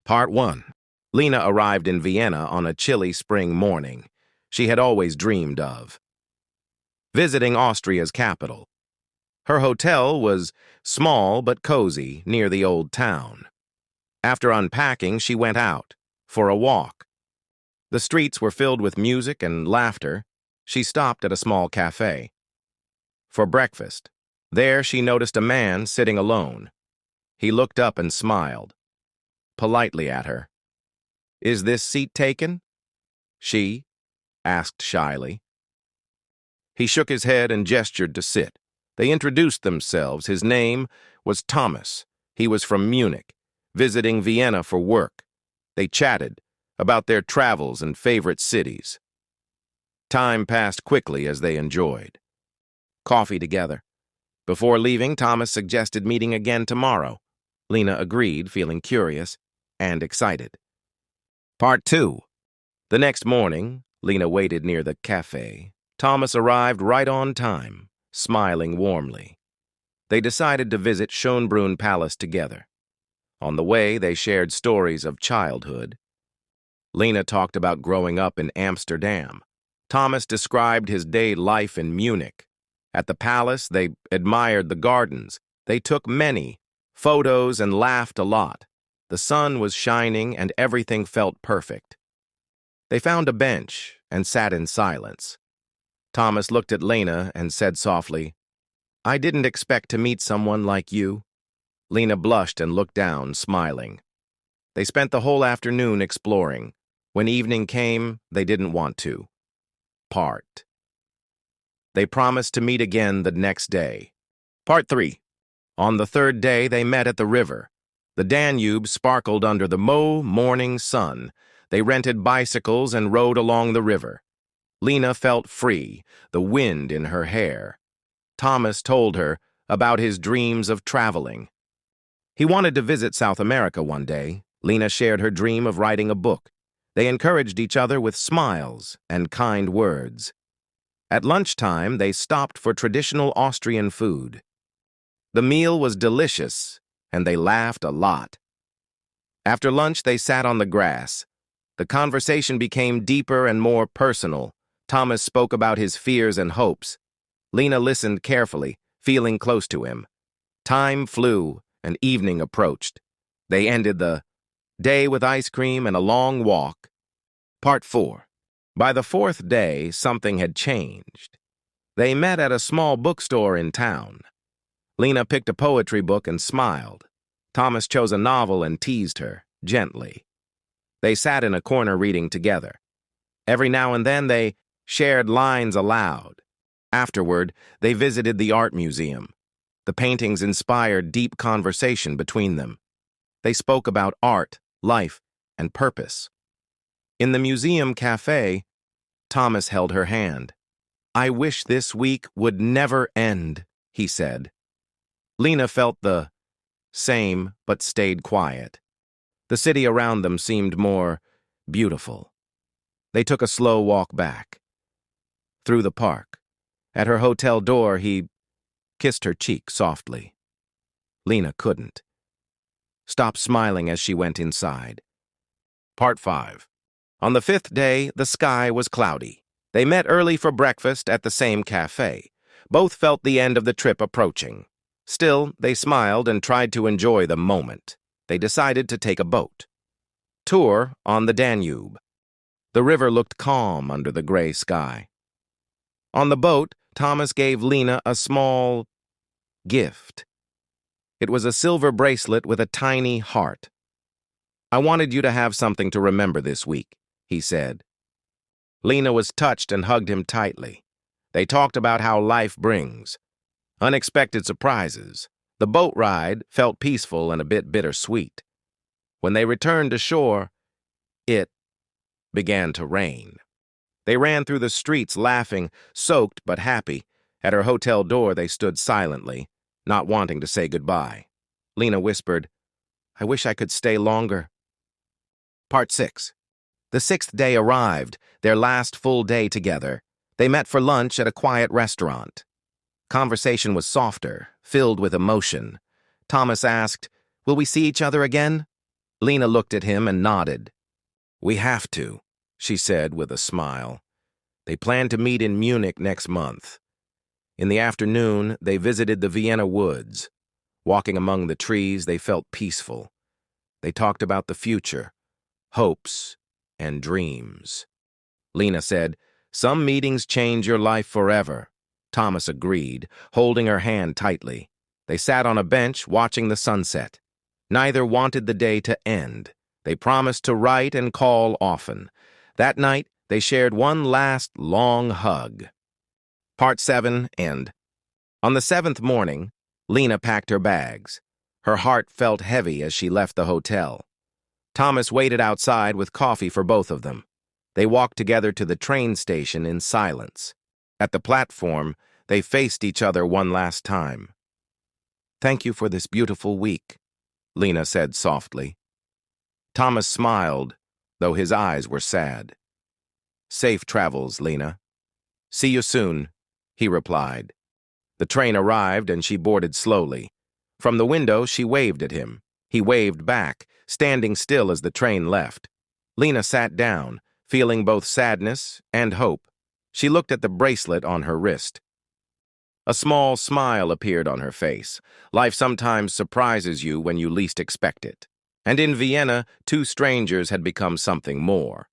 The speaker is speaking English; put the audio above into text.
Part 1. Lena arrived in Vienna on a chilly spring morning she had always dreamed of. Visiting Austria's capital. Her hotel was small but cozy near the old town. After unpacking, she went out for a walk. The streets were filled with music and laughter. She stopped at a small cafe. For breakfast, there she noticed a man sitting alone. He looked up and smiled politely at her. "Is this seat taken?" she asked shyly. He shook his head and gestured to sit. They introduced themselves. His name was Thomas. He was from Munich, visiting Vienna for work. They chatted about their travels and favorite cities. Time passed quickly as they enjoyed coffee together. Before leaving, Thomas suggested meeting again tomorrow. Lena agreed, feeling curious and excited. Part 2. The next morning, Lena waited near the cafe. Thomas arrived right on time, smiling warmly. They decided to visit Schönbrunn Palace together. On the way, they shared stories of childhood. Lena talked about growing up in Amsterdam. Thomas described his day life in Munich. At the palace, they admired the gardens. They took many photos and laughed a lot. The sun was shining and everything felt perfect. They found a bench and sat in silence. Thomas looked at Lena and said softly, "I didn't expect to meet someone like you." Lena blushed and looked down, smiling. They spent the whole afternoon exploring. When evening came, they didn't want to part. They promised to meet again the next day. Part 3. On the third day, they met at the river. The Danube sparkled under the morning sun. They rented bicycles and rode along the river. Lena felt free, the wind in her hair. Thomas told her about his dreams of traveling. He wanted to visit South America one day. Lena shared her dream of writing a book. They encouraged each other with smiles and kind words. At lunchtime, they stopped for traditional Austrian food. The meal was delicious, and they laughed a lot. After lunch, they sat on the grass. The conversation became deeper and more personal. Thomas spoke about his fears and hopes. Lena listened carefully, feeling close to him. Time flew, and evening approached. They ended the day with ice cream and a long walk. Part 4. By the fourth day, something had changed. They met at a small bookstore in town. Lena picked a poetry book and smiled. Thomas chose a novel and teased her, gently. They sat in a corner reading together. Every now and then, they shared lines aloud. Afterward, they visited the art museum. The paintings inspired deep conversation between them. They spoke about art, life, and purpose. In the museum cafe, Thomas held her hand. "I wish this week would never end," he said. Lena felt the same, but stayed quiet. The city around them seemed more beautiful. They took a slow walk back. Through the park. At her hotel door, he kissed her cheek softly. Lena couldn't. Stopped smiling as she went inside. Part 5. On the fifth day, the sky was cloudy. They met early for breakfast at the same cafe. Both felt the end of the trip approaching. Still, they smiled and tried to enjoy the moment. They decided to take a boat. Tour on the Danube. The river looked calm under the gray sky. On the boat, Thomas gave Lena a small gift. It was a silver bracelet with a tiny heart. "I wanted you to have something to remember this week," he said. Lena was touched and hugged him tightly. They talked about how life brings unexpected surprises. The boat ride felt peaceful and a bit bittersweet. When they returned to shore, it began to rain. They ran through the streets laughing, soaked but happy. At her hotel door, they stood silently, not wanting to say goodbye. Lena whispered, "I wish I could stay longer." Part 6. The sixth day arrived, their last full day together. They met for lunch at a quiet restaurant. Conversation was softer, filled with emotion. Thomas asked, "Will we see each other again?" Lena looked at him and nodded. "We have to," she said with a smile. They planned to meet in Munich next month. In the afternoon, they visited the Vienna woods. Walking among the trees, they felt peaceful. They talked about the future, hopes, and dreams. Lena said, "Some meetings change your life forever." Thomas agreed, holding her hand tightly. They sat on a bench watching the sunset. Neither wanted the day to end. They promised to write and call often. That night, they shared one last long hug. Part 7, end. On the 7th morning, Lena packed her bags. Her heart felt heavy as she left the hotel. Thomas waited outside with coffee for both of them. They walked together to the train station in silence. At the platform, they faced each other one last time. "Thank you for this beautiful week," Lena said softly. Thomas smiled, though his eyes were sad. "Safe travels, Lena." "See you soon," he replied. The train arrived and she boarded slowly. From the window, she waved at him. He waved back, standing still as the train left. Lena sat down, feeling both sadness and hope. She looked at the bracelet on her wrist. A small smile appeared on her face. Life sometimes surprises you when you least expect it. And in Vienna, two strangers had become something more.